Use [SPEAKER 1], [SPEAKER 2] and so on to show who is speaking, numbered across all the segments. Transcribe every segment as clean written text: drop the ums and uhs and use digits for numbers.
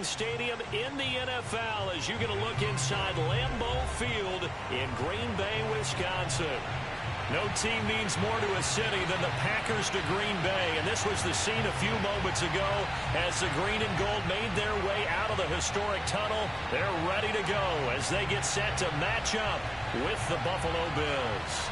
[SPEAKER 1] second stadium in the NFL as you get a look inside Lambeau Field in Green Bay, Wisconsin. No team means more to a city than the Packers to Green Bay, and this was the scene a few moments ago as the green and gold made their way out of the historic tunnel. They're ready to go as they get set to match up with the Buffalo Bills.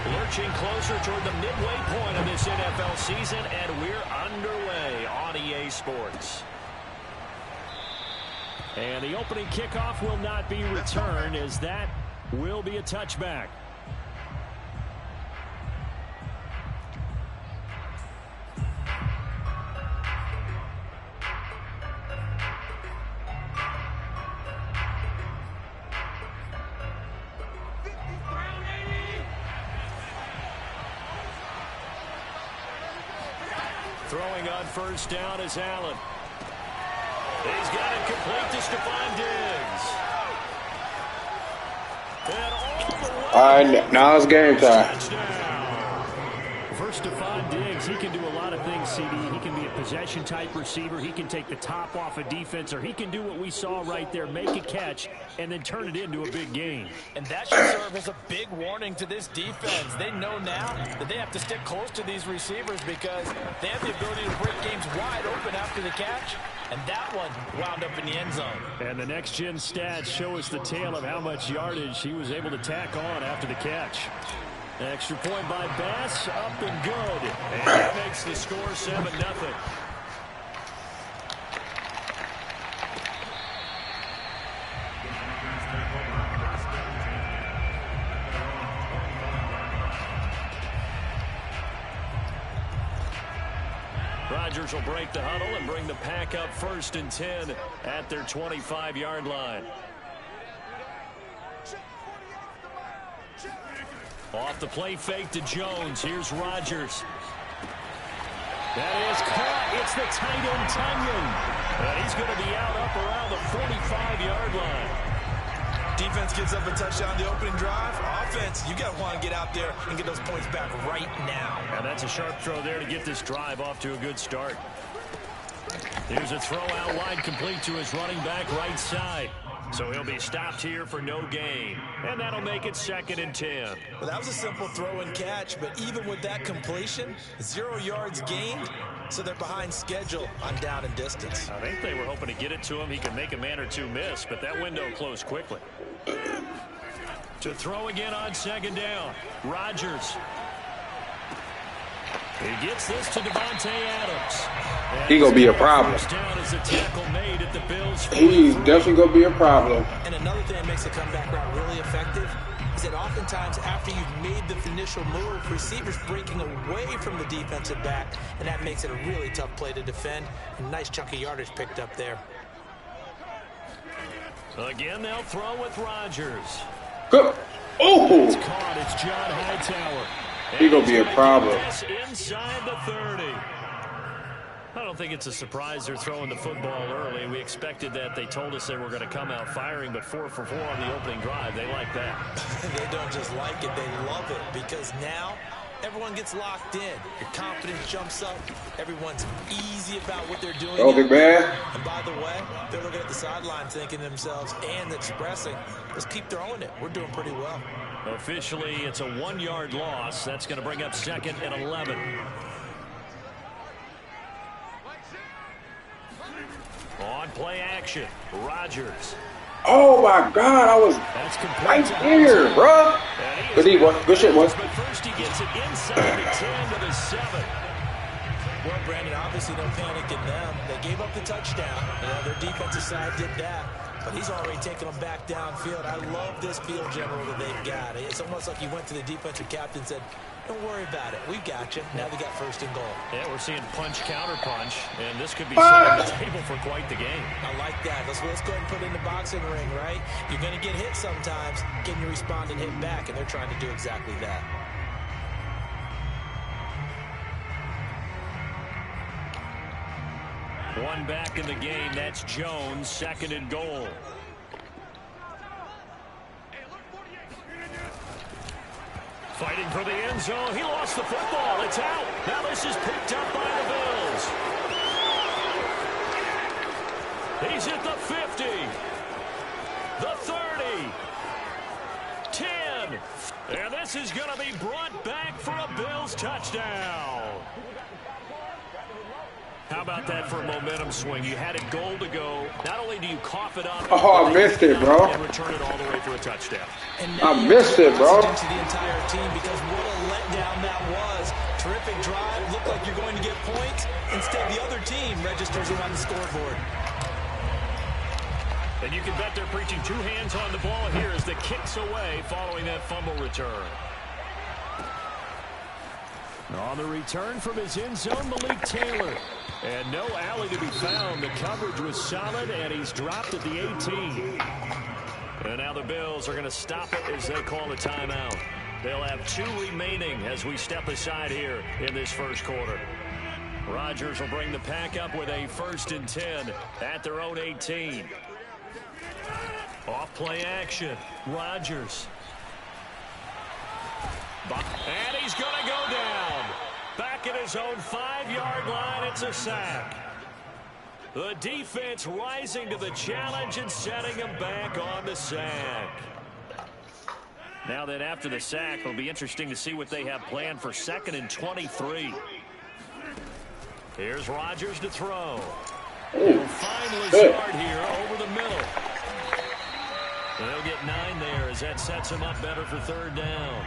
[SPEAKER 1] Lurching closer toward the midway point of this NFL season, and we're underway on EA Sports. And the opening kickoff will not be returned, as that will be a touchback. Throwing on first down is Allen. He's got it complete to Stephon Diggs. And all the way.
[SPEAKER 2] Now it's game time.
[SPEAKER 1] For Stephon Diggs, he can do a lot of things, CD. He can be a possession-type receiver. He can take the top off a defense, or he can do what we saw right there, make a catch, and then turn it into a big game.
[SPEAKER 3] And that should serve as a big warning to this defense. They know now that they have to stick close to these receivers because they have the ability to break games wide open after the catch. And that one wound up in the end zone. And the next-gen stats show us the tale of how much yardage he was able to tack on after the catch. Extra point by Bass, up and good. And that makes the score 7-0. Rodgers will break the huddle and bring the Pack up 1st and 10 at their 25-yard line. Off the play fake to Jones. Here's Rodgers. That is caught. It's the tight end Tunyon. And he's going to be out up around the 45-yard line. Defense gives up a touchdown the opening drive. Offense, you got to want to get out there and get those points back right now.
[SPEAKER 1] And that's a sharp throw there to get this drive off to a good start. Here's a throw out wide complete to his running back right side. So he'll be stopped here for no gain. And that'll make it 2nd and 10.
[SPEAKER 3] Well, that was a simple throw and catch, but even with that completion, 0 yards gained, so they're behind schedule on down and distance.
[SPEAKER 1] I think they were hoping to get it to him. He could make a man or two miss, but that window closed quickly. To throw again on 2nd down, Rodgers. He gets this to Devontae Adams.
[SPEAKER 2] He gonna be a problem. He's definitely gonna be a problem.
[SPEAKER 3] And another thing that makes the comeback route really effective is that oftentimes after you've made the initial move, receivers breaking away from the defensive back, and that makes it a really tough play to defend. A nice chunk of yardage picked up there.
[SPEAKER 1] Again, they'll throw with Rodgers.
[SPEAKER 2] Good. Oh!
[SPEAKER 1] It's caught. It's John Hightower.
[SPEAKER 2] He's going to be a problem.
[SPEAKER 1] Inside the 30. I don't think it's a surprise they're throwing the football early. We expected that. They told us they were going to come out firing, but 4 for 4 on the opening drive. They like that.
[SPEAKER 3] They don't just like it. They love it because now everyone gets locked in. Your confidence jumps up. Everyone's easy about what they're doing.
[SPEAKER 2] Oh, big man.
[SPEAKER 3] And by the way, they're looking at the sideline thinking to themselves and expressing, let's keep throwing it. We're doing pretty well.
[SPEAKER 1] Officially, it's a 1-yard loss. That's going to bring up 2nd and 11. On play action, Rodgers.
[SPEAKER 2] Oh my God, I was right here, bro. Good shit, boy.
[SPEAKER 1] But first he gets it inside the 10 to the 7.
[SPEAKER 3] Well, Brandon, obviously no panic in them. They gave up the touchdown. You know, their defensive side did that. But he's already taken them back downfield. I love this field general that they've got. It's almost like he went to the defensive captain and said, don't worry about it. We've got you. Now they got 1st and goal.
[SPEAKER 1] Yeah, we're seeing punch, counter punch, and this could be setting the table for quite the game.
[SPEAKER 3] I like that. Let's go ahead and put it in the boxing ring, right? You're going to get hit sometimes. Can you respond and hit back? And they're trying to do exactly that.
[SPEAKER 1] One back in the game. That's Jones, 2nd and goal. Fighting for the end zone. He lost the football. It's out. Now this is picked up by the Bills. He's at the 50. The 30. 10. And this is going to be brought back for a Bills touchdown. How about that for a momentum swing? You had a goal to go. Not only do you cough it up,
[SPEAKER 2] oh, I missed it, bro.
[SPEAKER 1] And return it all the way for a touchdown.
[SPEAKER 2] I missed it, bro.
[SPEAKER 3] To the entire team because what a letdown that was. Terrific drive. Looked like you're going to get points. Instead, the other team registers around the scoreboard.
[SPEAKER 1] And you can bet they're preaching two hands on the ball here as the kicks away following that fumble return. On the return from his end zone, Malik Taylor. And no alley to be found. The coverage was solid, and he's dropped at the 18. And now the Bills are going to stop it as they call a timeout. They'll have 2 remaining as we step aside here in this first quarter. Rodgers will bring the pack up with a 1st and 10 at their own 18. Off play action. Rodgers. And he's going to go down. Back at his own 5-yard line, it's a sack. The defense rising to the challenge and setting him back on the sack. Now then, after the sack, it'll be interesting to see what they have planned for 2nd and 23. Here's Rodgers to throw. He'll find Lazard here over the middle. They'll get 9 there as that sets him up better for 3rd down.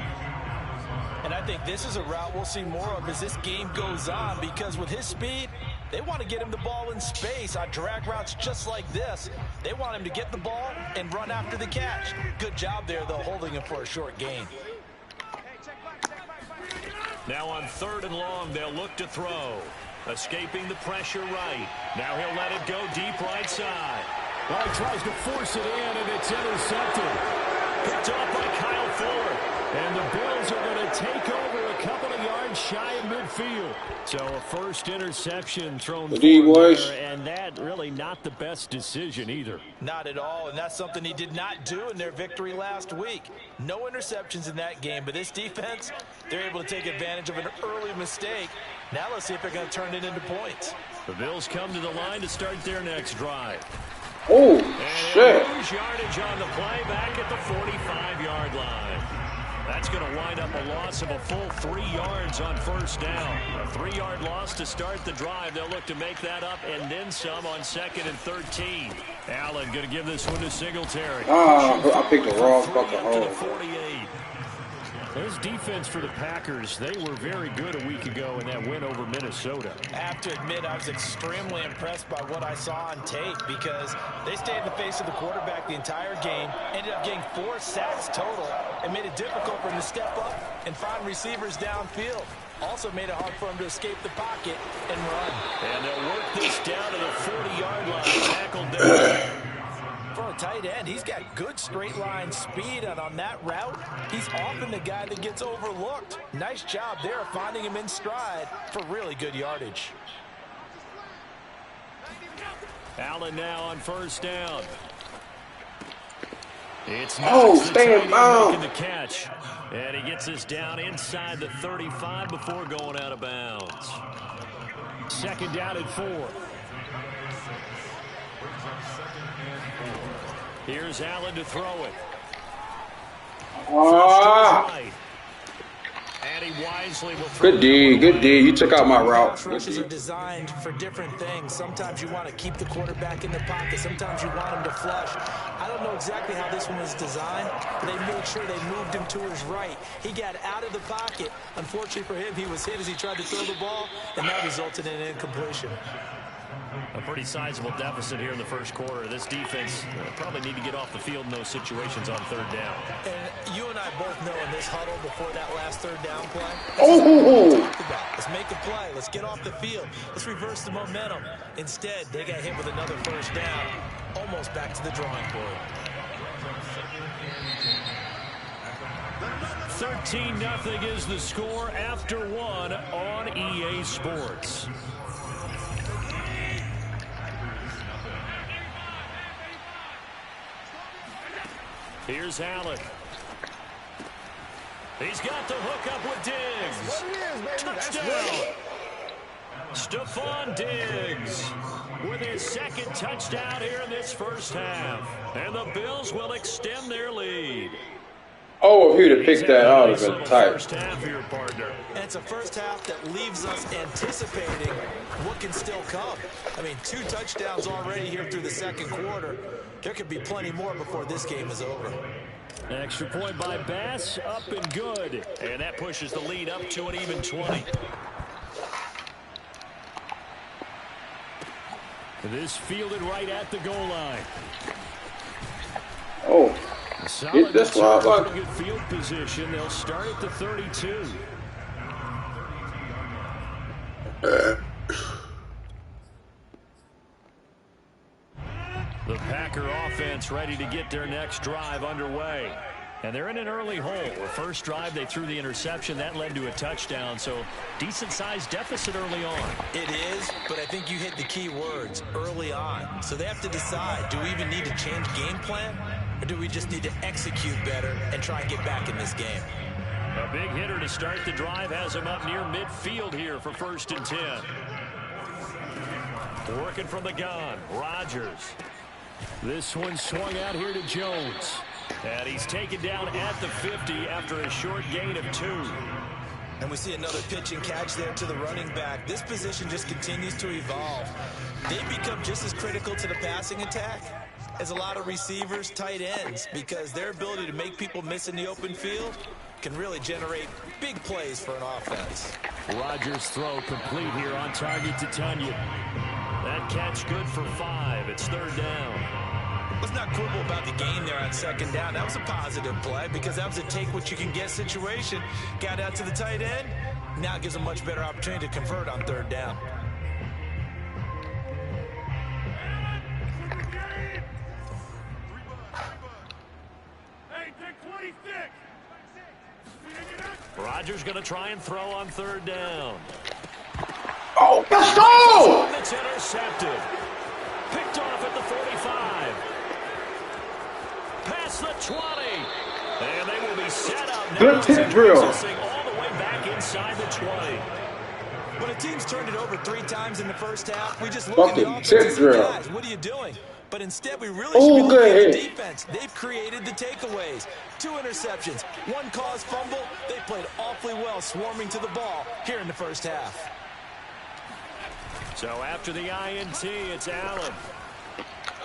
[SPEAKER 3] And I think this is a route we'll see more of as this game goes on because with his speed, they want to get him the ball in space on drag routes just like this. They want him to get the ball and run after the catch. Good job there, though, holding him for a short gain.
[SPEAKER 1] Now on 3rd and long, they'll look to throw. Escaping the pressure right. Now he'll let it go deep right side. Well, he tries to force it in, and it's intercepted. Picked off by Kyle Fuller. And the Bills are going to take over a couple of yards shy of midfield. So a first interception thrown forward there, and that really not the best decision either.
[SPEAKER 3] Not at all, and that's something he did not do in their victory last week. No interceptions in that game, but this defense, they're able to take advantage of an early mistake. Now let's see if they're going to turn it into points.
[SPEAKER 1] The Bills come to the line to start their next drive.
[SPEAKER 2] Oh, shit.
[SPEAKER 1] Huge yardage on the play back at the 45-yard line. That's going to wind up a loss of a full 3 yards on 1st down. A 3-yard loss to start the drive. They'll look to make that up and then some on 2nd and 13. Allen going to give this one to Singletary.
[SPEAKER 2] I picked the wrong fucking hole.
[SPEAKER 1] 48. This defense for the Packers, they were very good a week ago in that win over Minnesota.
[SPEAKER 3] I have to admit, I was extremely impressed by what I saw on tape because they stayed in the face of the quarterback the entire game, ended up getting 4 sacks total, and made it difficult for him to step up and find receivers downfield. Also made it hard for him to escape the pocket and run.
[SPEAKER 1] And they'll work this down to the 40-yard line, tackled down.
[SPEAKER 3] For a tight end, he's got good straight line speed, and on that route, he's often the guy that gets overlooked. Nice job there finding him in stride for really good yardage.
[SPEAKER 1] Allen now on 1st down. It's
[SPEAKER 2] stand by.
[SPEAKER 1] making the catch. And he gets us down inside the 35 before going out of bounds. 2nd down and 4. Here's Allen to throw it. Right. And he wisely will throw.
[SPEAKER 2] Good D, good D. You took out my route.
[SPEAKER 3] Rushes are designed for different things. Sometimes you want to keep the quarterback in the pocket. Sometimes you want him to flush. I don't know exactly how this one was designed, but they made sure they moved him to his right. He got out of the pocket. Unfortunately for him, he was hit as he tried to throw the ball, and that resulted in an incompletion.
[SPEAKER 1] A pretty sizable deficit here in the first quarter. This defense probably need to get off the field in those situations on 3rd down.
[SPEAKER 3] And you and I both know in this huddle before that last 3rd down play, let's make a play. Let's get off the field. Let's reverse the momentum. Instead, they got hit with another 1st down, almost back to the drawing board.
[SPEAKER 1] 13-0 is the score after 1 on EA Sports. Here's Allen. He's got the hook up with Diggs. Touchdown. Stephon Diggs with his second touchdown here in this first half. And the Bills will extend their lead.
[SPEAKER 2] Oh, if he'd have picked that out, it would have been tight.
[SPEAKER 1] First half here, partner.
[SPEAKER 3] And it's a first half that leaves us anticipating what can still come. I mean, 2 touchdowns already here through the second quarter. There could be plenty more before this game is over.
[SPEAKER 1] Extra point by Bass, up and good. And that pushes the lead up to an even 20. This fielded right at the goal line.
[SPEAKER 2] Oh, get this one.
[SPEAKER 1] Good field position. They'll start at the 32. The Packer offense ready to get their next drive underway. And they're in an early hole. The first drive, they threw the interception. That led to a touchdown, so decent-sized deficit early on.
[SPEAKER 3] It is, but I think you hit the key words, early on. So they have to decide, do we even need to change game plan, or do we just need to execute better and try and get back in this game?
[SPEAKER 1] A big hitter to start the drive has him up near midfield here for 1st and 10. Working from the gun, Rodgers. This one swung out here to Jones. And he's taken down at the 50 after a short gain of 2.
[SPEAKER 3] And we see another pitch and catch there to the running back. This position just continues to evolve. They become just as critical to the passing attack as a lot of receivers, tight ends, because their ability to make people miss in the open field can really generate big plays for an offense.
[SPEAKER 1] Rodgers' throw complete here on target to Tunyon. That catch good for 5. It's 3rd down.
[SPEAKER 3] Let's not quibble about the game there on 2nd down. That was a positive play because that was a take-what-you-can-get situation. Got out to the tight end. Now it gives a much better opportunity to convert on 3rd down.
[SPEAKER 1] Rodgers going to try and throw on 3rd down.
[SPEAKER 2] Oh, let's go!
[SPEAKER 1] It's intercepted. Picked off at the 45. Past the 20. And they will be set up now.
[SPEAKER 2] Good tip drill.
[SPEAKER 1] All the way back inside the 20.
[SPEAKER 3] When a team's turned it over 3 times in the first half, we just look
[SPEAKER 2] Fucking
[SPEAKER 3] at the offense and
[SPEAKER 2] drill.
[SPEAKER 3] say, guys, what are you doing? But instead, we really should be looking at the defense. They've created the takeaways. 2 interceptions, 1 caused fumble. They played awfully well swarming to the ball here in the first half.
[SPEAKER 1] So after the INT, it's Allen.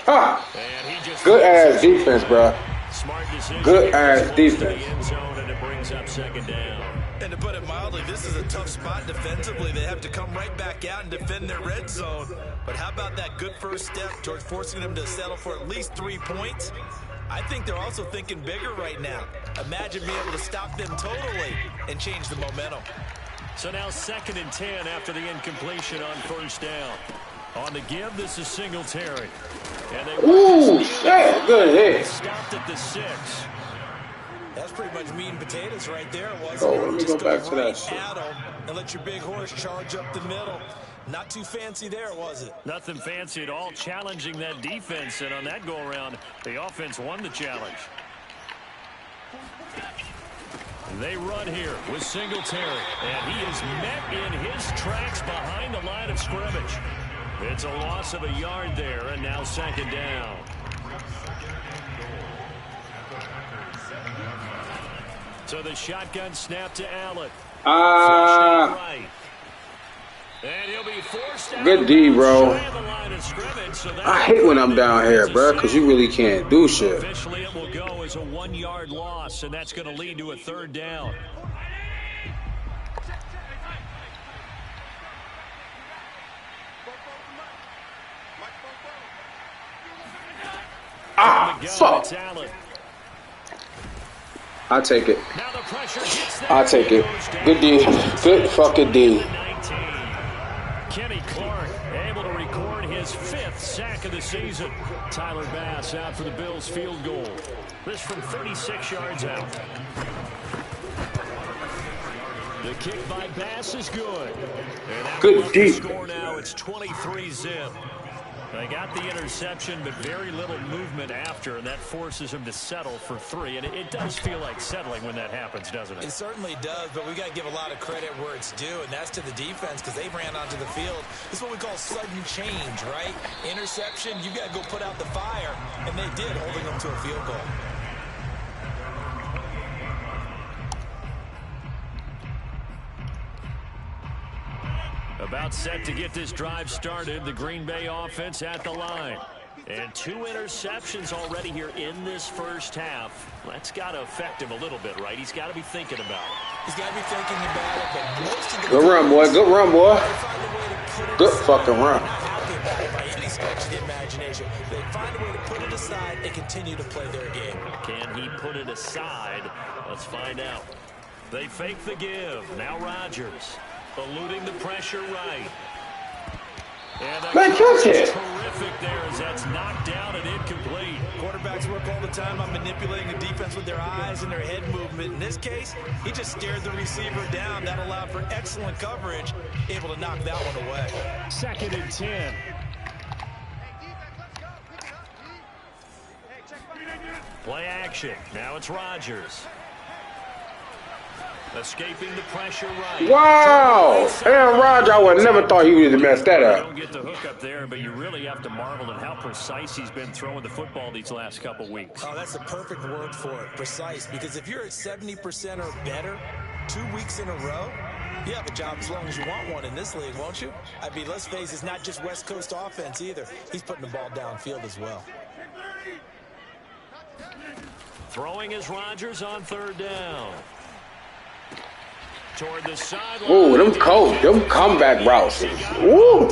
[SPEAKER 2] Ah,
[SPEAKER 1] And he just
[SPEAKER 2] good ass defense, bro.
[SPEAKER 1] Smart decision.
[SPEAKER 2] Good ass defense.
[SPEAKER 1] To the end zone, and it brings up 2nd down.
[SPEAKER 3] And to put it mildly, this is a tough spot defensively. They have to come right back out and defend their red zone. But how about that good first step towards forcing them to settle for at least 3 points? I think they're also thinking bigger right now. Imagine being able to stop them totally and change the momentum.
[SPEAKER 1] So now 2nd and 10 after the incompletion on 1st down. On the give, this is Singletary. And they
[SPEAKER 2] ooh, shit, good hit.
[SPEAKER 1] Stopped at the 6.
[SPEAKER 3] That's pretty much meat and potatoes right there, wasn't
[SPEAKER 2] Oh,
[SPEAKER 3] it?
[SPEAKER 2] let me
[SPEAKER 3] Just
[SPEAKER 2] go back to that shit.
[SPEAKER 3] at 'em and let your big horse charge up the middle. Not too fancy there, was it?
[SPEAKER 1] Nothing fancy at all, challenging that defense. And on that go-around, the offense won the challenge. They run here with Singletary. And he is met in his tracks behind the line of scrimmage. It's a loss of a yard there, and now 2nd down. So the shotgun snap to Allen. Right. And he'll be forced out.
[SPEAKER 2] Good D, bro.
[SPEAKER 1] So
[SPEAKER 2] I hate when I'm down here, bro, because you really can't do shit.
[SPEAKER 1] Officially, it will go as a 1-yard loss, and that's going to lead to a 3rd down.
[SPEAKER 2] Ah, fuck. I take it. I take it. Good D. Good fucking D.
[SPEAKER 1] Kenny Clark able to record his 5th sack of the season. Tyler Bass out for the Bills field goal. This from 36 yards out. The kick by Bass is good.
[SPEAKER 2] Good D.
[SPEAKER 1] Score now, it's 23-zip. They got the interception, but very little movement after, and that forces him to settle for 3. And it does feel like settling when that happens, doesn't it?
[SPEAKER 3] It certainly does, but we got to give a lot of credit where it's due, and that's to the defense because they ran onto the field. This is what we call sudden change, right? Interception, you got to go put out the fire, and they did, holding them to a field goal.
[SPEAKER 1] About set to get this drive started. The Green Bay offense at the line. And 2 interceptions already here in this first half. That's got to affect him a little bit, right? He's got to be thinking about it.
[SPEAKER 3] He's got to be thinking about it, but most of the
[SPEAKER 2] good run, boy. Good run, boy. Good fucking run.
[SPEAKER 3] Not happy about it by any stretch of the imagination. They find a way to put it aside and continue to play their game.
[SPEAKER 1] Can he put it aside? Let's find out. They fake the give. Now Rodgers. Eluding the pressure right. And
[SPEAKER 2] man, catch it.
[SPEAKER 1] Terrific there as that's knocked down and incomplete.
[SPEAKER 3] Quarterbacks work all the time on manipulating the defense with their eyes and their head movement. In this case, he just stared the receiver down. That allowed for excellent coverage, able to knock that one away.
[SPEAKER 1] 2nd and 10. Play action. Now it's Rodgers. Escaping the pressure right.
[SPEAKER 2] Wow! Aaron Rodgers, I would never thought he would have messed that up.
[SPEAKER 1] You don't get the hook up there, but you really have to marvel at how precise he's been throwing the football these last couple weeks.
[SPEAKER 3] Oh, that's the perfect word for it, precise, because if you're at 70% or better 2 weeks in a row, you have a job as long as you want one in this league, won't you? I mean, let's face it, it's not just West Coast offense either. He's putting the ball downfield as well.
[SPEAKER 1] Throwing is Rodgers on 3rd down. Toward the sideline.
[SPEAKER 2] Ooh, them comeback routes. Ooh.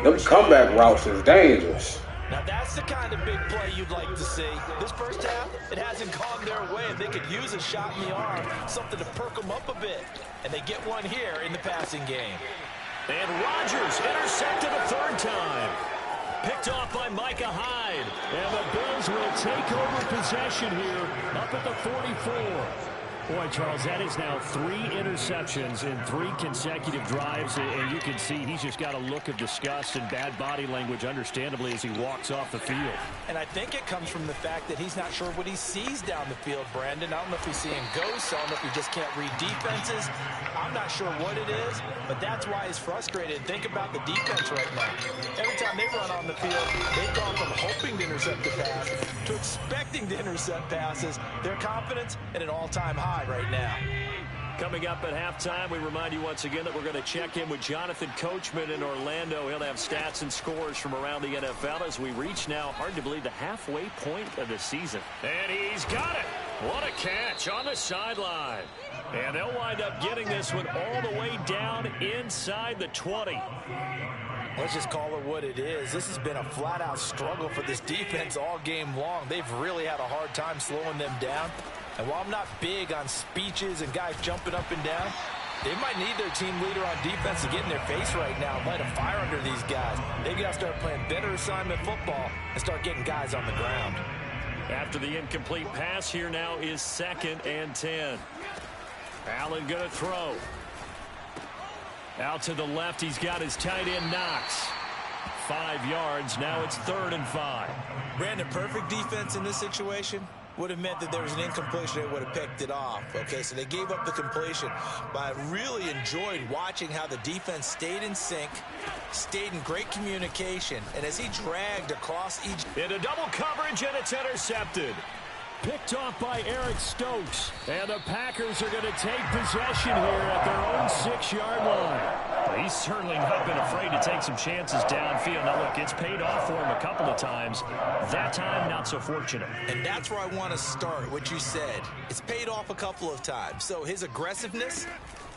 [SPEAKER 2] Them comeback routes is dangerous.
[SPEAKER 3] Now that's the kind of big play you'd like to see. This first half, it hasn't gone their way, and they could use a shot in the arm, something to perk them up a bit. And they get one here in the passing game.
[SPEAKER 1] And Rodgers intercepted a 3rd time. Picked off by Micah Hyde. And the Bills will take over possession here up at the 44. Boy, Charles, that is now 3 interceptions in 3 consecutive drives, and you can see he's just got a look of disgust and bad body language, understandably, as he walks off the field.
[SPEAKER 3] And I think it comes from the fact that he's not sure what he sees down the field, Brandon. I don't know if he's seeing ghosts. I don't know if he just can't read defenses. I'm not sure what it is, but that's why he's frustrated. Think about the defense right now. Every time they run on the field, they've gone from hoping to intercept the pass to expecting to intercept passes. Their confidence at an all-time high right now.
[SPEAKER 1] Coming up at halftime, we remind you once again that we're going to check in with Jonathan Coachman in Orlando. He'll have stats and scores from around the NFL as we reach now, hard to believe, the halfway point of the season. And he's got it. What a catch on the sideline. And they'll wind up getting this one all the way down inside the 20.
[SPEAKER 3] Let's just call it what it is. This has been a flat-out struggle for this defense all game long. They've really had a hard time slowing them down. And while I'm not big on speeches and guys jumping up and down, they might need their team leader on defense to get in their face right now and light a fire under these guys. They've got to start playing better assignment football and start getting guys on the ground.
[SPEAKER 1] After the incomplete pass, here now is 2nd and 10. Allen going to throw. Out to the left, he's got his tight end Knox. 5 yards, now it's 3rd and 5.
[SPEAKER 3] Brandon, perfect defense in this situation would have meant that there was an incompletion. They would have picked it off. Okay, so they gave up the completion. But I really enjoyed watching how the defense stayed in sync, stayed in great communication, and as he dragged across each...
[SPEAKER 1] Into double coverage, and it's intercepted. Picked off by Eric Stokes. And the Packers are going to take possession here at their own 6-yard line. He's certainly not been afraid to take some chances downfield. Now, look, it's paid off for him a couple of times. That time, not so fortunate.
[SPEAKER 3] And that's where I want to start, what you said. It's paid off a couple of times. So his aggressiveness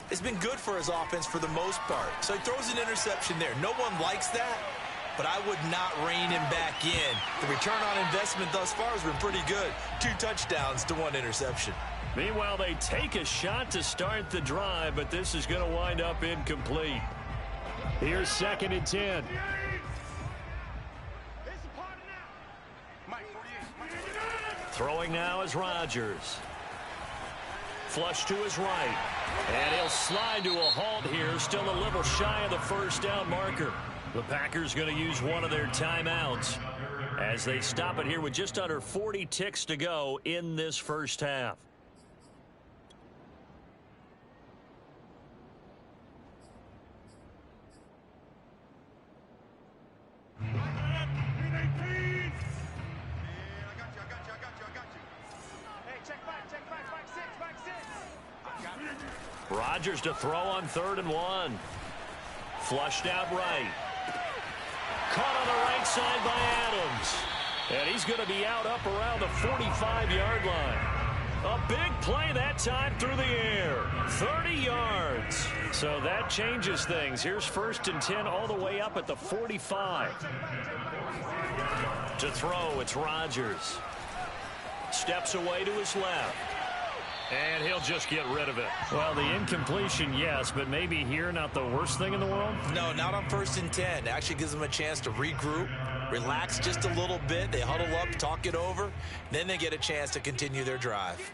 [SPEAKER 3] has been good for his offense for the most part. So he throws an interception there. No one likes that. But I would not rein him back in. The return on investment thus far has been pretty good. 2 touchdowns to 1 interception.
[SPEAKER 1] Meanwhile, they take a shot to start the drive, but this is going to wind up incomplete. Here's 2nd and 10. Throwing now is Rodgers. flush to his right. And he'll slide to a halt here, still a little shy of the first down marker. The Packers going to use one of their timeouts as they stop it here with just under 40 ticks to go in this first half. Rodgers to throw on 3rd and 1. Flushed out right. Caught on the right side by Adams. And he's going to be out up around the 45-yard line. A big play that time through the air. 30 yards. So that changes things. Here's 1st and 10 all the way up at the 45. To throw, it's Rodgers. Steps away to his left. And he'll just get rid of it. Well, the incompletion, yes, but maybe here not the worst thing in the world?
[SPEAKER 3] No, not on 1st and 10. It actually gives them a chance to regroup, relax just a little bit. They huddle up, talk it over. Then they get a chance to continue their drive.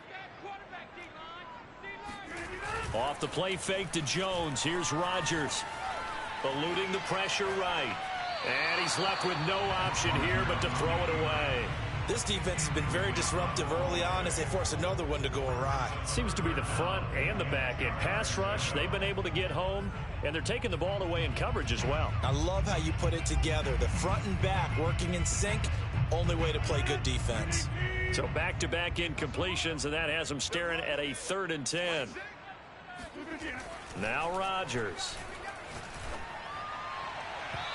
[SPEAKER 1] Off the play fake to Jones. Here's Rodgers. Eluding the pressure right. And he's left with no option here but to throw it away.
[SPEAKER 3] This defense has been very disruptive early on as they force another one to go awry.
[SPEAKER 1] Seems to be the front and the back end. Pass rush, they've been able to get home, and they're taking the ball away in coverage as well.
[SPEAKER 3] I love how you put it together. The front and back working in sync, only way to play good defense.
[SPEAKER 1] So back-to-back incompletions, and that has them staring at a 3rd and 10. Now Rodgers.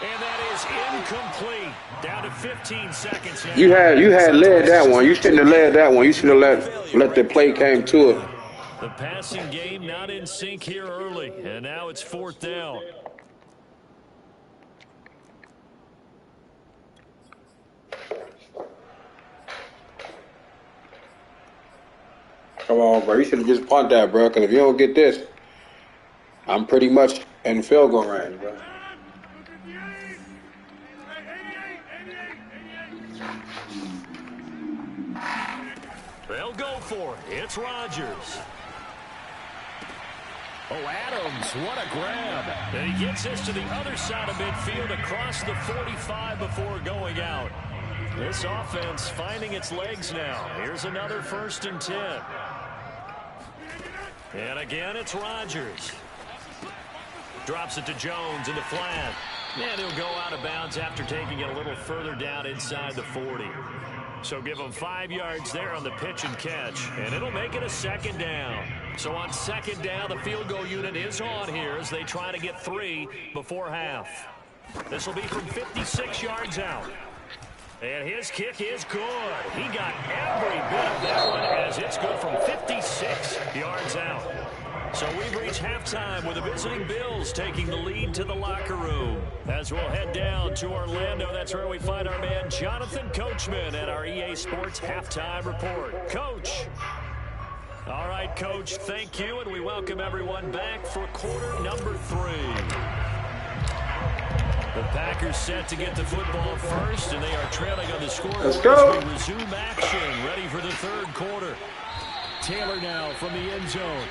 [SPEAKER 1] And that is incomplete. Down to 15 seconds now.
[SPEAKER 2] You had led that one. You shouldn't have led that one. You should have let the play came to it.
[SPEAKER 1] The passing game not in sync here early. And now it's 4th down.
[SPEAKER 2] Come on, bro. You should have just punted that, bro. Because if you don't get this, I'm pretty much in field goal range, bro.
[SPEAKER 1] They'll go for it. It's Rodgers. Oh, Adams, what a grab. And he gets this to the other side of midfield across the 45 before going out. This offense finding its legs now. Here's another 1st and 10. And again, it's Rodgers. Drops it to Jones in the flat. And he'll go out of bounds after taking it a little further down inside the 40. So give them 5 yards there on the pitch and catch, and it'll make it a 2nd down. So on 2nd down, the field goal unit is on here as they try to get 3 before half. This will be from 56 yards out. And his kick is good. He got every bit of that one as it's good from 56 yards out. So we've reached halftime with the visiting Bills taking the lead to the locker room. As we'll head down to Orlando, that's where we find our man Jonathan Coachman at our EA Sports Halftime Report. Coach. All right, Coach, thank you, and we welcome everyone back for quarter number 3. The Packers set to get the football first, and they are trailing on the scoreboard.
[SPEAKER 2] Let's go.
[SPEAKER 1] As we resume action, ready for the 3rd quarter. Taylor now from the end zone.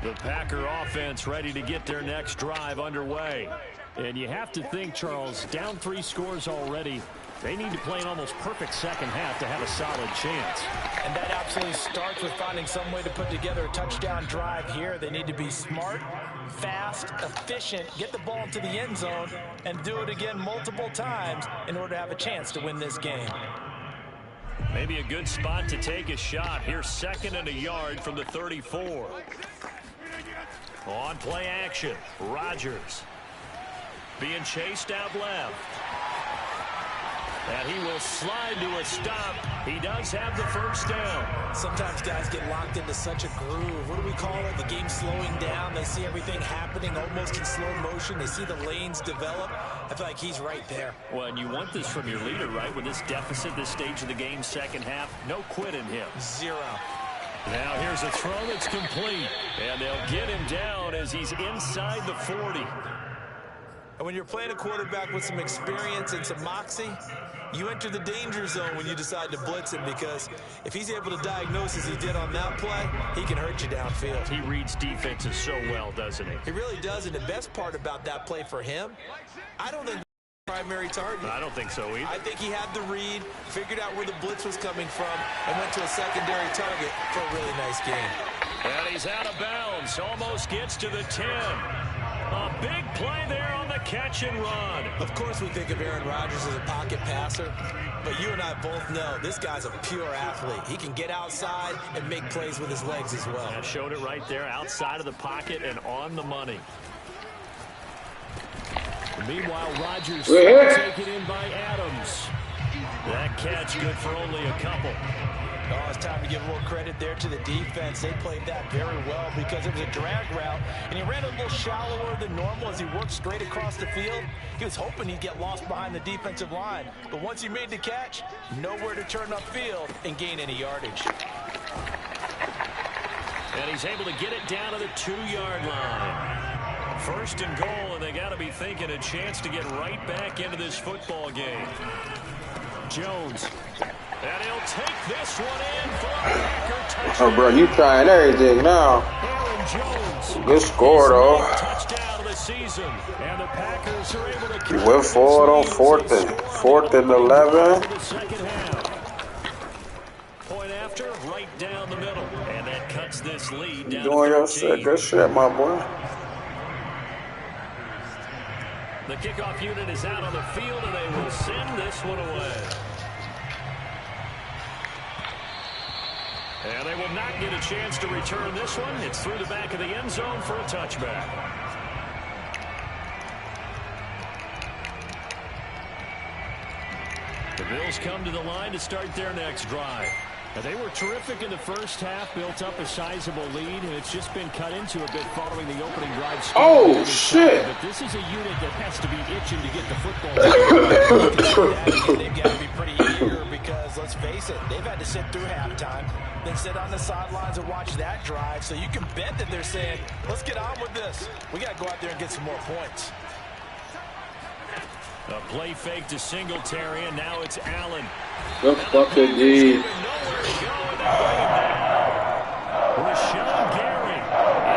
[SPEAKER 1] The Packer offense ready to get their next drive underway. And you have to think, Charles, down 3 scores already. They need to play an almost perfect second half to have a solid chance.
[SPEAKER 3] And that absolutely starts with finding some way to put together a touchdown drive here. They need to be smart, fast, efficient, get the ball into the end zone, and do it again multiple times in order to have a chance to win this game.
[SPEAKER 1] Maybe a good spot to take a shot. Here's 2nd and a yard from the 34. On play action, Rodgers being chased out left. And he will slide to a stop. He does have the 1st down.
[SPEAKER 3] Sometimes guys get locked into such a groove. What do we call it? The game slowing down. They see everything happening almost in slow motion. They see the lanes develop. I feel like he's right there.
[SPEAKER 1] Well, and you want this from your leader, right? With this deficit, this stage of the game, second half, no quit in him.
[SPEAKER 3] 0.
[SPEAKER 1] Now here's a throw that's complete. And they'll get him down as he's inside the 40.
[SPEAKER 3] And when you're playing a quarterback with some experience and some moxie, you enter the danger zone when you decide to blitz him, because if he's able to diagnose as he did on that play, he can hurt you downfield.
[SPEAKER 1] He reads defenses so well, doesn't he?
[SPEAKER 3] He really does, and the best part about that play for him, I don't think primary target.
[SPEAKER 1] I don't think so either.
[SPEAKER 3] I think he had the read, figured out where the blitz was coming from, and went to a secondary target for a really nice game.
[SPEAKER 1] And he's out of bounds. Almost gets to the 10. A big play there on the catch and run.
[SPEAKER 3] Of course we think of Aaron Rodgers as a pocket passer, but you and I both know this guy's a pure athlete. He can get outside and make plays with his legs as well.
[SPEAKER 1] I showed it right there, outside of the pocket and on the money. Meanwhile, Rodgers taken in by Adams. That catch good for only a couple.
[SPEAKER 3] Oh, it's time to give a little credit there to the defense. They played that very well because it was a drag route, and he ran a little shallower than normal as he worked straight across the field. He was hoping he'd get lost behind the defensive line, but once he made the catch, nowhere to turn upfield and gain any yardage.
[SPEAKER 1] And he's able to get it down to the 2-yard line. First and goal, and they got to be thinking a chance to get right back into this football game. Jones. And he'll take this one in for a Packer touchdown.
[SPEAKER 2] Oh, bro, you trying everything now.
[SPEAKER 1] Aaron Jones.
[SPEAKER 2] Good score, though.
[SPEAKER 1] Touchdown of the season. And the Packers are able to...
[SPEAKER 2] You went forward on fourth and 11.
[SPEAKER 1] Point after, right down the middle. And that cuts this lead down
[SPEAKER 2] Doing
[SPEAKER 1] to
[SPEAKER 2] your
[SPEAKER 1] 13.
[SPEAKER 2] shit. Good shit, my boy.
[SPEAKER 1] The kickoff unit is out on the field, and they will send this one away. And they will not get a chance to return this one. It's through the back of the end zone for a touchback. The Bills come to the line to start their next drive. Now, they were terrific in the first half, built up a sizable lead, and it's just been cut into a bit following the opening drive.
[SPEAKER 2] Oh, shit.
[SPEAKER 1] But this is a unit that has to be itching to get the football.
[SPEAKER 3] They've got to be pretty eager because, let's face it, they've had to sit through halftime, then sit on the sidelines and watch that drive. So you can bet that they're saying, let's get on with this. We got to go out there and get some more points.
[SPEAKER 1] A play fake to Singletary, and now it's Allen.
[SPEAKER 2] Good fucking D.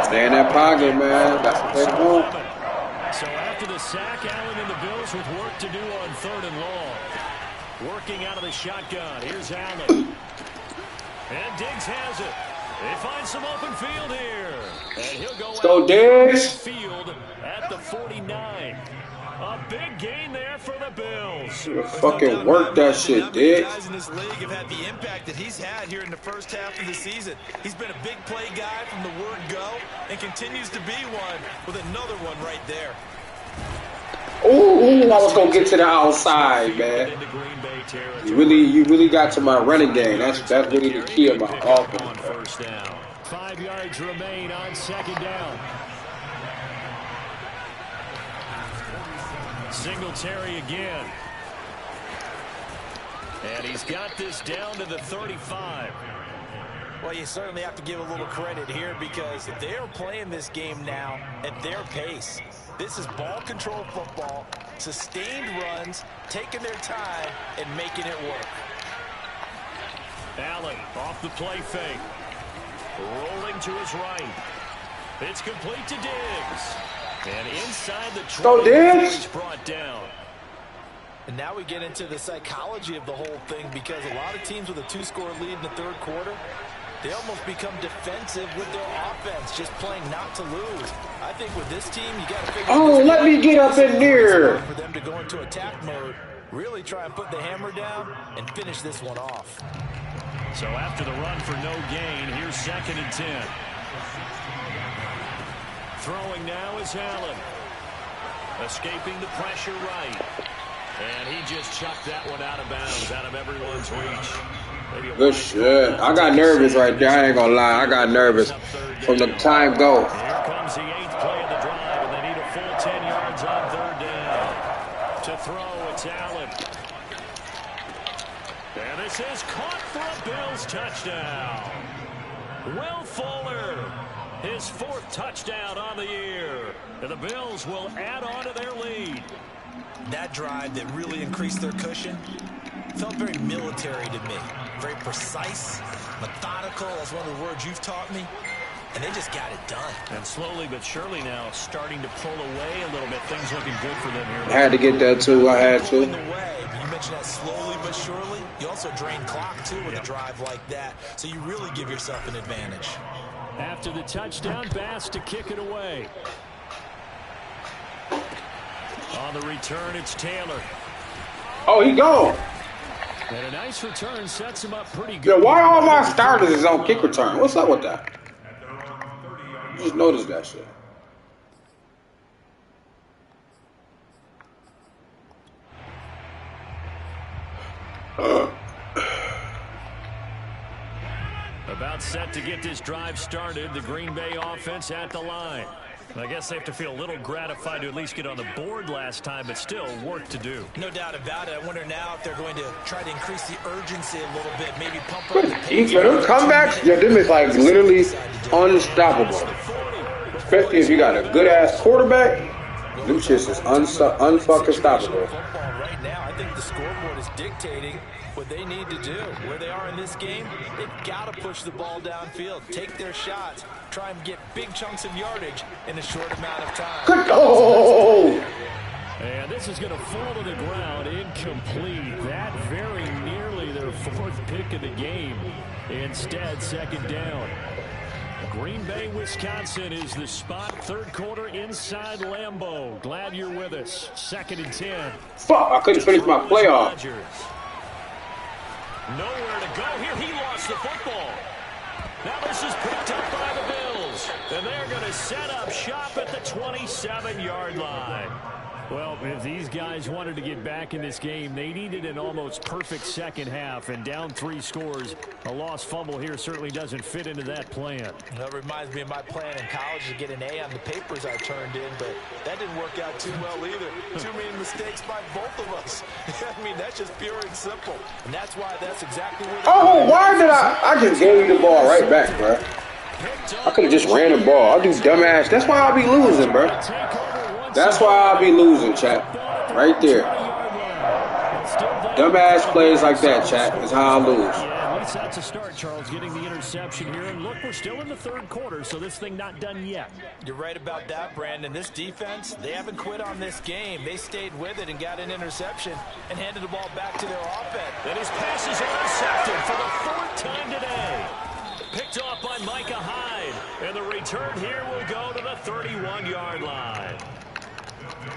[SPEAKER 2] Stay in that pocket, man. That's what they do.
[SPEAKER 1] So after the sack, Allen and the Bills with work to do on 3rd and long. Working out of the shotgun. Here's Allen. And Diggs has it. They find some open field here. And he'll go
[SPEAKER 2] Diggs.
[SPEAKER 1] Field at the 49. A big gain there for the Bills.
[SPEAKER 2] Fucking work that shit, Diggs.
[SPEAKER 3] Guys in this league have had the impact that he's had here in the first half of the season. He's been a big play guy from the word go and continues to be one with another one right there.
[SPEAKER 2] Ooh, I was gonna get to the outside, man. You really got to my running game. That's really the key of my offense.
[SPEAKER 1] First down. 5 yards remain on 2nd down. Singletary again. And he's got this down to the 35.
[SPEAKER 3] Well, you certainly have to give a little credit here because they're playing this game now at their pace. This is ball control football, sustained runs, taking their time, and making it work.
[SPEAKER 1] Allen off the play fake. Rolling to his right. It's complete to Diggs. And inside the 20, he's brought down.
[SPEAKER 3] And now we get into the psychology of the whole thing because a lot of teams with a 2-score lead in the 3rd quarter, they almost become defensive with their offense, just playing not to lose. I think with this team, you got to figure out.
[SPEAKER 2] Oh, let me get up in there.
[SPEAKER 3] For them to go into attack mode, really try and put the hammer down and finish this one off.
[SPEAKER 1] So after the run for no gain, here's 2nd and 10. Throwing now is Allen. Escaping the pressure right. And he just chucked that one out of bounds, out of everyone's reach.
[SPEAKER 2] Good shit. I got nervous right there. I ain't gonna lie. I got nervous from the time go.
[SPEAKER 1] Here comes the 8th play of the drive, and they need a full 10 yards on 3rd down. To throw, it's Allen. And this is caught for a Bills touchdown. Will Fuller His 4th touchdown on the year. And the Bills will add on to their lead.
[SPEAKER 3] That drive that really increased their cushion felt very military to me. Very precise, methodical. That's one of the words you've taught me. And they just got it done.
[SPEAKER 1] And slowly but surely now starting to pull away a little bit. Things looking good for them here.
[SPEAKER 2] I had to get that too. I had to.
[SPEAKER 3] You mentioned that slowly but surely. You also drain clock too with a drive like that. So you really give yourself an advantage.
[SPEAKER 1] After the touchdown, Bass to kick it away. On the return, it's Taylor.
[SPEAKER 2] Oh, he gone.
[SPEAKER 1] And a nice return sets him up pretty good.
[SPEAKER 2] Yo, why all my starters is on kick return? What's up with that? Just noticed that shit.
[SPEAKER 1] About set to get this drive started. The Green Bay offense at the line. I guess they have to feel a little gratified to at least get on the board last time, but still work to do.
[SPEAKER 3] No doubt about it. I wonder now if they're going to try to increase the urgency a little bit, maybe pump up the pace.
[SPEAKER 2] Yo, them comebacks, yeah, them is like literally unstoppable. Especially if you got a good-ass quarterback, them shits is unfucking stoppable.
[SPEAKER 3] Right now, I think the scoreboard is dictating what they need to do. Where they are in this game, they've got to push the ball downfield, take their shots, try and get big chunks of yardage in a short amount of time.
[SPEAKER 2] Oh!
[SPEAKER 1] And this is going to fall to the ground incomplete. That very nearly their 4th pick of the game. Instead, 2nd down. Green Bay, Wisconsin is the spot. 3rd quarter inside Lambeau. Glad you're with us. 2nd and 10.
[SPEAKER 2] Fuck, I couldn't finish my playoff.
[SPEAKER 1] Nowhere to go here. He lost the football. Now this is picked up by the Bills. And they're going to set up shop at the 27-yard line. Well, if these guys wanted to get back in this game, they needed an almost perfect second half. And down 3 scores, a lost fumble here certainly doesn't fit into that plan.
[SPEAKER 3] That reminds me of my plan in college to get an A on the papers I turned in, but that didn't work out too well either. Too many mistakes by both of us. I mean, that's just pure and simple. And that's why that's exactly where...
[SPEAKER 2] Oh, why did I just gave you the ball right back, bro. I could have just ran the ball. I'll do dumbass. That's why I'll be losing, bro. That's why I'll be losing, chat. Right there. Dumbass plays like that, chat. Is how I lose.
[SPEAKER 1] Yeah, at least that's a start, Charles, getting the interception here. And look, we're still in the 3rd quarter, so this thing not done yet.
[SPEAKER 3] You're right about that, Brandon. This defense, they haven't quit on this game. They stayed with it and got an interception and handed the ball back to their offense.
[SPEAKER 1] And his pass is intercepted for the 4th time today. Picked off by Micah Hyde. And the return here will go to the 31-yard line.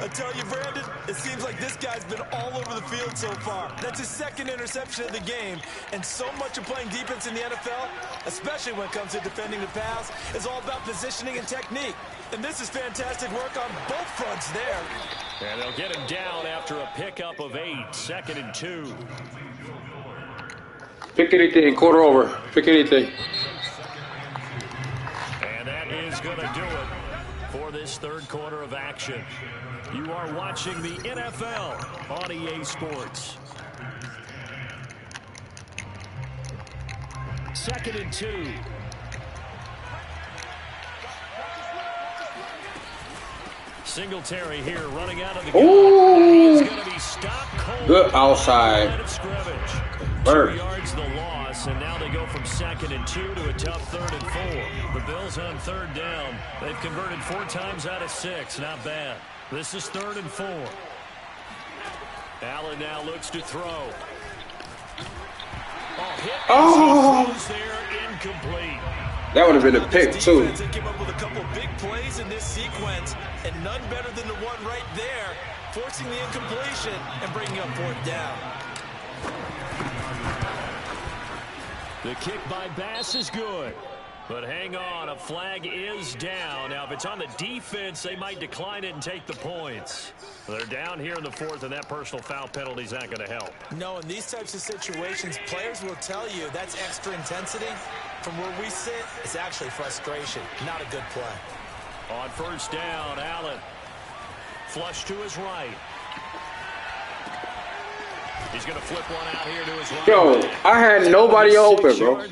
[SPEAKER 3] I tell you, Brandon, it seems like this guy's been all over the field so far. That's his 2nd interception of the game. And so much of playing defense in the NFL, especially when it comes to defending the pass, is all about positioning and technique. And this is fantastic work on both fronts there.
[SPEAKER 1] And they'll get him down after a pickup of 8. 2nd and 2.
[SPEAKER 2] Pick anything, quarter over. Pick anything.
[SPEAKER 1] And that is going to do it for this 3rd quarter of action. You are watching the NFL on EA Sports. 2nd and 2. Singletary here running out of the gun. He's going to be stopped cold.
[SPEAKER 2] Good outside.
[SPEAKER 1] 2 yards the loss, and now they go from 2nd and 2 to a tough 3rd and 4. The Bills on 3rd down. They've converted 4 times out of 6. Not bad. This is 3rd and 4. Allen now looks to throw.
[SPEAKER 2] Oh!
[SPEAKER 1] There, incomplete.
[SPEAKER 2] That would have been a pick, too.
[SPEAKER 3] They came up with a couple of big plays in this sequence, and none better than the one right there, forcing the incompletion and bringing up 4th down.
[SPEAKER 1] The kick by Bass is good. But hang on, a flag is down. Now, if it's on the defense, they might decline it and take the points. They're down here in the 4th, and that personal foul penalty is not going to help.
[SPEAKER 3] No, in these types of situations, players will tell you that's extra intensity. From where we sit, it's actually frustration, not a good play.
[SPEAKER 1] On 1st down, Allen. Flush to his right. He's going to flip one out here to his right.
[SPEAKER 2] Yo, I had nobody open, bro.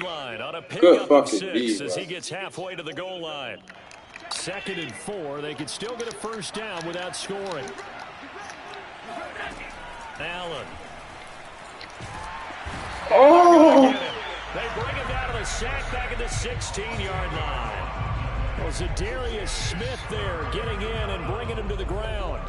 [SPEAKER 1] a
[SPEAKER 2] Good
[SPEAKER 1] pickup of
[SPEAKER 2] fucking
[SPEAKER 1] 6
[SPEAKER 2] D,
[SPEAKER 1] as
[SPEAKER 2] bro.
[SPEAKER 1] he gets halfway to the goal line. 2nd and 4. They could still get a first down without scoring. Allen.
[SPEAKER 2] Oh!
[SPEAKER 1] They bring him down to the sack back at the 16-yard line. Well, Zadarius Smith there getting in and bringing him to the ground.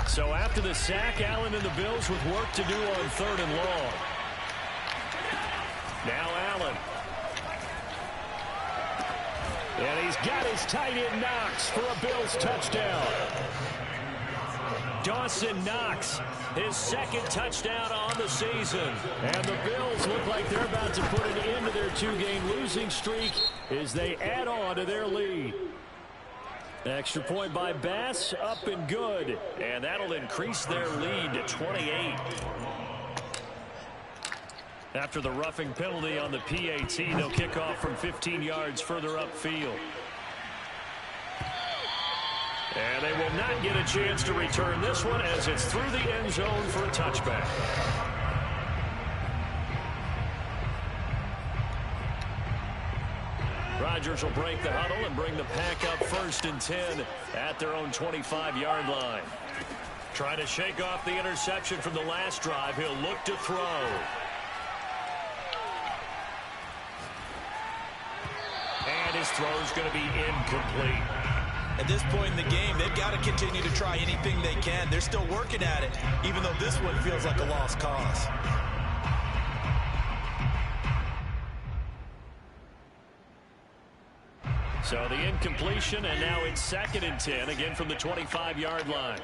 [SPEAKER 1] So after the sack, Allen and the Bills with work to do on 3rd and long. Now Allen. And he's got his tight end Knox for a Bills touchdown. Dawson Knox, his 2nd touchdown on the season. And the Bills look like they're about to put an end to their 2-game losing streak as they add on to their lead. Extra point by Bass, up and good. And that'll increase their lead to 28. After the roughing penalty on the PAT, they'll kick off from 15 yards further upfield. And they will not get a chance to return this one as it's through the end zone for a touchback. Rodgers will break the huddle and bring the pack up 1st and 10 at their own 25-yard line. Trying to shake off the interception from the last drive. He'll look to throw. And his throw's going to be incomplete.
[SPEAKER 3] At this point in the game, they've got to continue to try anything they can. They're still working at it, even though this one feels like a lost cause.
[SPEAKER 1] So the incompletion, and now it's 2nd and 10, again from the 25-yard line.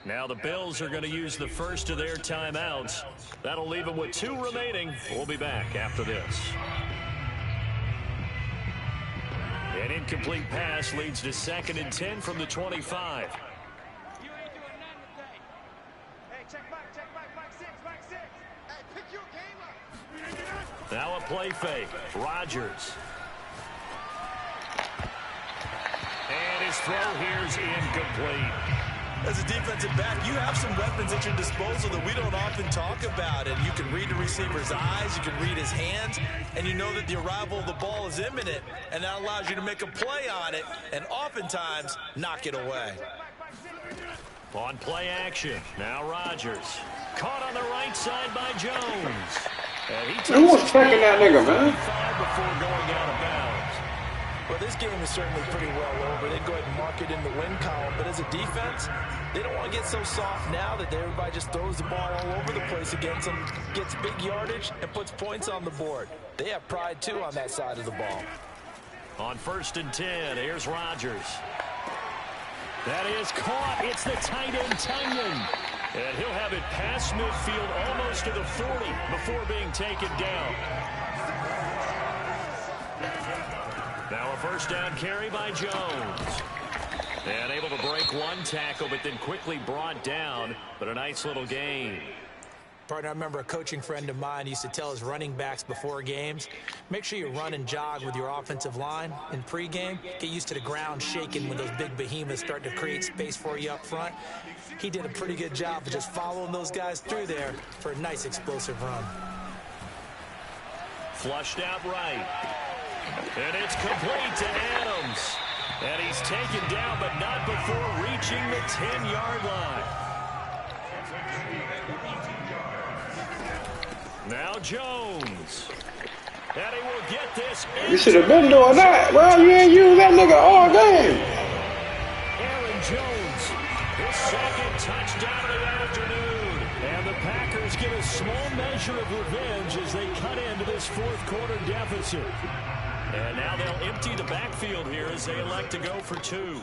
[SPEAKER 1] Now the Bills are going to use the first of their timeouts. That'll leave them with 2 remaining. We'll be back after this. An incomplete pass leads to 2nd and 10 from the 25. Now a play fake. Rodgers. And his throw here is incomplete.
[SPEAKER 3] As a defensive back, you have some weapons at your disposal that we don't often talk about. And you can read the receiver's eyes, you can read his hands, and you know that the arrival of the ball is imminent, and that allows you to make a play on it and oftentimes knock it away.
[SPEAKER 1] On play action, now Rodgers. Caught on the right side by Jones. And he
[SPEAKER 2] Who was checking that nigga, man?
[SPEAKER 1] before going out of bounds.
[SPEAKER 3] Well, this game is certainly pretty well over. They'd go ahead and mark it in the win column. But as a defense, they don't want to get so soft now that everybody just throws the ball all over the place against them, gets big yardage, and puts points on the board. They have pride, too, on that side of the ball.
[SPEAKER 1] On 1st and 10, here's Rodgers. That is caught. It's the tight end, Tynan. And he'll have it past midfield almost to the 40 before being taken down. Now a first down carry by Jones. And able to break one tackle, but then quickly brought down. But a nice little gain.
[SPEAKER 4] Partner, I remember a coaching friend of mine used to tell his running backs before games, make sure you run and jog with your offensive line in pregame. Get used to the ground shaking when those big behemoths start to create space for you up front. He did a pretty good job of just following those guys through there for a nice explosive run.
[SPEAKER 1] Flushed out right. And it's complete to Adams. And he's taken down, but not before reaching the 10-yard line. Now Jones. And he will get this.
[SPEAKER 2] You should have been doing that. Well, you ain't used that nigga all game.
[SPEAKER 1] Aaron Jones, his 2nd touchdown of the afternoon. And the Packers get a small measure of revenge as they cut into this 4th quarter deficit. And now they'll empty the backfield here as they elect to go for 2.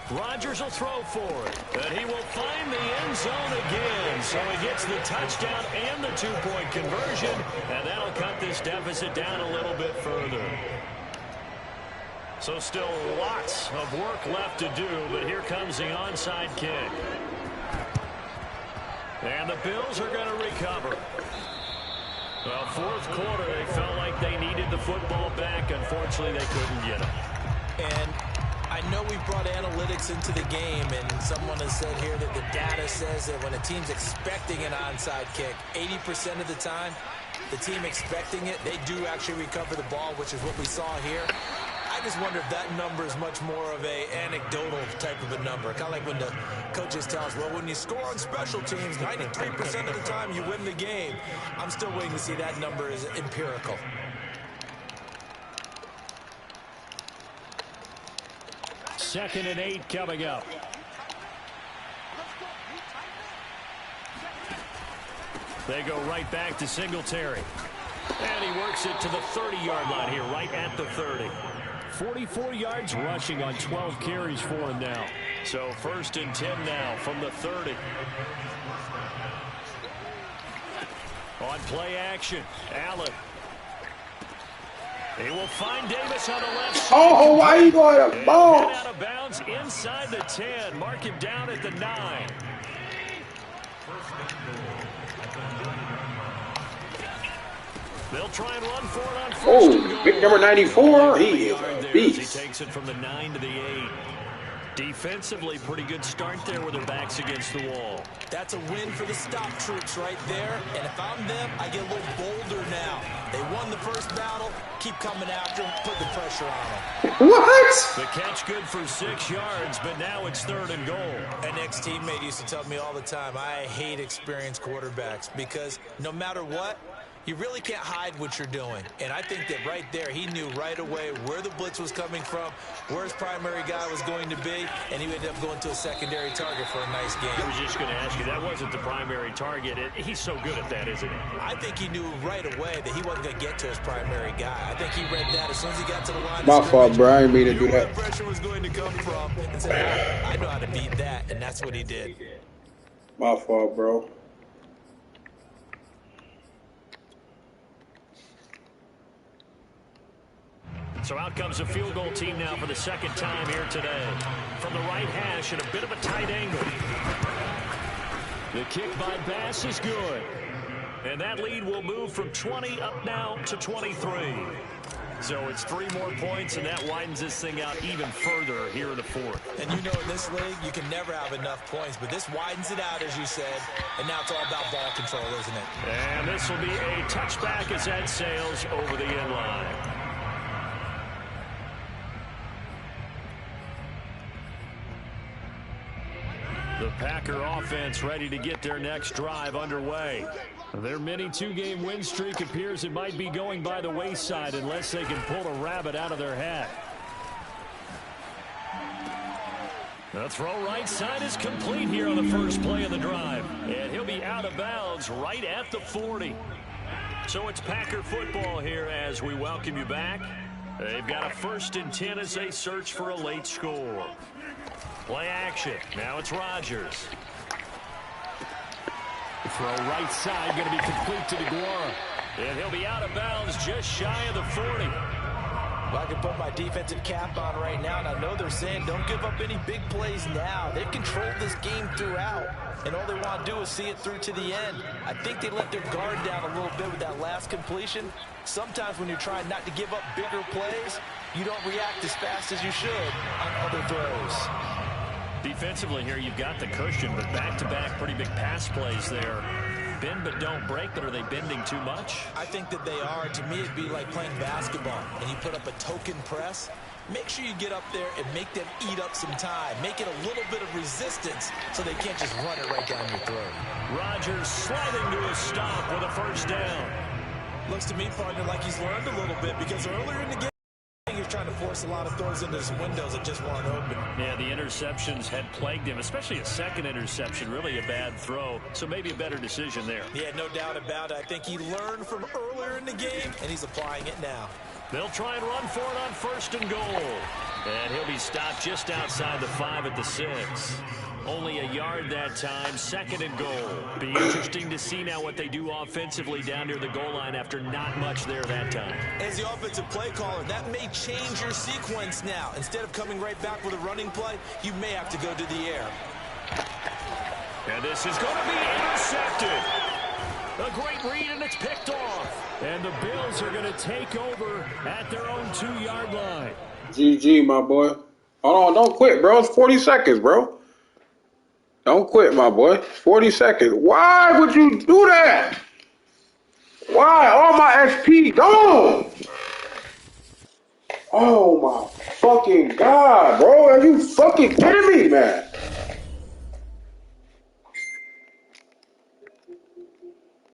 [SPEAKER 1] Rodgers will throw for it, but he will find the end zone again. So he gets the touchdown and the 2-point conversion, and that'll cut this deficit down a little bit further. So still lots of work left to do, but here comes the onside kick. And the Bills are going to recover. Well, fourth quarter, they felt like they needed the football back. Unfortunately, they couldn't get it.
[SPEAKER 4] And I know we brought analytics into the game, and someone has said here that the data says that when a team's expecting an onside kick, 80% of the time, the team expecting it, they do actually recover the ball, which is what we saw here. I just wonder if that number is much more of a anecdotal type of a number. Kind of like when the coaches tell us, well, when you score on special teams, 93% of the time you win the game. I'm still waiting to see that number is empirical.
[SPEAKER 1] Second and 8 coming up. They go right back to Singletary. And he works it to the 30-yard line here, right at the 30. 44 yards rushing on 12 carries for him now. So first and 10 now from the 30. On play action, Allen. He will find Davis on the left side.
[SPEAKER 2] Oh, why you going to ball?
[SPEAKER 1] Out of bounds inside the 10. Mark him down at the 9. They'll try and run for it on first and goal.
[SPEAKER 2] Big number 94. He is a beast.
[SPEAKER 1] He takes it from the 9 to the 8. Defensively, pretty good start there with their backs against the wall.
[SPEAKER 4] That's a win for the stop troops right there. And if I'm them, I get a little bolder now. They won the first battle. Keep coming after them. Put the pressure on them.
[SPEAKER 2] What?
[SPEAKER 1] The catch good for 6 yards, but now it's third and goal.
[SPEAKER 4] An ex-teammate used to tell me all the time, I hate experienced quarterbacks because no matter what, you really can't hide what you're doing. And I think that right there, he knew right away where the blitz was coming from, where his primary guy was going to be, and he ended up going to a secondary target for a nice game.
[SPEAKER 1] I was just going to ask you, that wasn't the primary target. He's so good at that, isn't he?
[SPEAKER 4] I think he knew right away that he wasn't going to get to his primary guy. I think he read that as soon as he got to the line.
[SPEAKER 2] My fault, bro. I didn't mean to do that.
[SPEAKER 4] Where the pressure was going to come from, and said, I know how to beat that, and that's what he did.
[SPEAKER 2] My fault, bro.
[SPEAKER 1] So out comes a field goal team now for the second time here today. From the right hash at a bit of a tight angle. The kick by Bass is good. And that lead will move from 20 up now to 23. So it's 3 more points, and that widens this thing out even further here in the fourth.
[SPEAKER 4] And you know in this league, you can never have enough points, but this widens it out, as you said, and now it's all about ball control, isn't it?
[SPEAKER 1] And this will be a touchback as that sails over the end line. The Packer offense ready to get their next drive underway. Their mini 2-game win streak appears it might be going by the wayside unless they can pull a rabbit out of their hat. The throw right side is complete here on the first play of the drive. And he'll be out of bounds right at the 40. So it's Packer football here as we welcome you back. They've got a 1st and 10 as they search for a late score. Play action. Now it's Rodgers. Throw right side going to be complete to DeGuara. And he'll be out of bounds just shy of the 40.
[SPEAKER 4] Well, I can put my defensive cap on right now, and I know they're saying don't give up any big plays now. They've controlled this game throughout, and all they want to do is see it through to the end. I think they let their guard down a little bit with that last completion. Sometimes when you're trying not to give up bigger plays, you don't react as fast as you should on other throws.
[SPEAKER 1] Defensively here, you've got the cushion, but back-to-back pretty big pass plays there. Bend but don't break, but are they bending too much?
[SPEAKER 4] I think that they are. To me, it'd be like playing basketball, and you put up a token press. Make sure you get up there and make them eat up some time. Make it a little bit of resistance so they can't just run it right down your throat.
[SPEAKER 1] Rodgers sliding to a stop with a first down.
[SPEAKER 4] Looks to me, partner, like he's learned a little bit because earlier in the game, he was trying to force a lot of throws into his windows that just weren't open.
[SPEAKER 1] Yeah, the interceptions had plagued him, especially a second interception, really a bad throw. So maybe a better decision there.
[SPEAKER 4] Yeah, no doubt about it. I think he learned from earlier in the game, and he's applying it now.
[SPEAKER 1] They'll try and run for it on 1st and goal. And he'll be stopped just outside the 5 at the 6. Only a yard that time, 2nd and goal. Be interesting to see now what they do offensively down near the goal line after not much there that time.
[SPEAKER 4] As the offensive play caller, that may change your sequence now. Instead of coming right back with a running play, you may have to go to the air.
[SPEAKER 1] And this is going to be intercepted. A great read and a it's picked off. And the Bills are going to take over at their own 2-yard line.
[SPEAKER 2] GG, my boy. Hold on, don't quit, bro. It's 40 seconds, bro. Don't quit, my boy. 40 seconds. Why would you do that? Why? All my XP gone. Oh, my fucking God, bro. Are you fucking kidding me, man?